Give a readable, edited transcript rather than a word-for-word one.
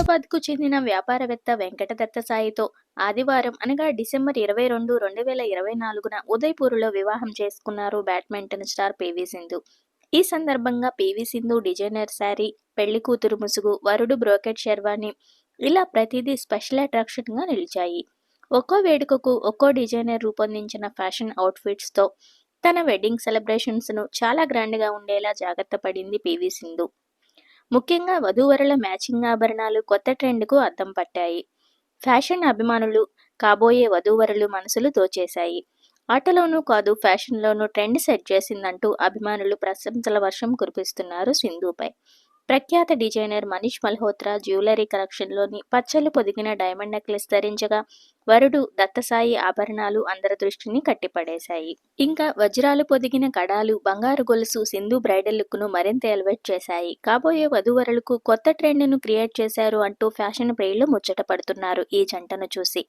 హైదరాబాద్కు చెందిన వ్యాపారవేత్త వెంకటదత్త సాయితో ఆదివారం అనగా డిసెంబర్ 22, 2024న ఉదయ్పూర్లో వివాహం చేసుకున్నారు బ్యాడ్మింటన్ స్టార్ పీవీ సింధు. ఈ సందర్భంగా పీవీ సింధు డిజైనర్ శారీ, పెళ్లి కూతురు ముసుగు, వరుడు బ్రోకెట్ షెర్వానీ ఇలా ప్రతిదీ స్పెషల్ అట్రాక్షన్గా నిలిచాయి. ఒక్కో వేడుకకు ఒక్కో డిజైనర్ రూపొందించిన ఫ్యాషన్ అవుట్ఫిట్స్తో తన వెడ్డింగ్ సెలబ్రేషన్స్ను చాలా గ్రాండ్గా ఉండేలా జాగ్రత్త పడింది పీవీ సింధు. ముఖ్యంగా వధూవరుల మ్యాచింగ్ ఆభరణాలు కొత్త ట్రెండ్కు అద్దం పట్టాయి. ఫ్యాషన్ అభిమానులు, కాబోయే వధూవరులు మనసులు దోచేశాయి. ఆటలోనూ కాదు ఫ్యాషన్లోనూ ట్రెండ్ సెట్ చేసిందంటూ అభిమానులు ప్రశంసల వర్షం కురిపిస్తున్నారు సింధుపై. ప్రఖ్యాత డిజైనర్ మనీష్ మల్హోత్రా జ్యువెలరీ కలెక్షన్లోని పచ్చలు పొదిగిన డైమండ్ నెక్లెస్ ధరించగా వరుడు దత్తసాయి ఆభరణాలు అందరి దృష్టిని కట్టిపడేశాయి. ఇంకా వజ్రాలు పొదిగిన కడాలు, బంగారు గొలుసు సింధు బ్రైడల్ లుక్ను మరింత ఎలివేట్ చేశాయి. కాబోయే వధూవరులకు కొత్త ట్రెండ్ను క్రియేట్ చేశారు అంటూ ఫ్యాషన్ ప్రియులు ముచ్చట పడుతున్నారు ఈ జంటను చూసి.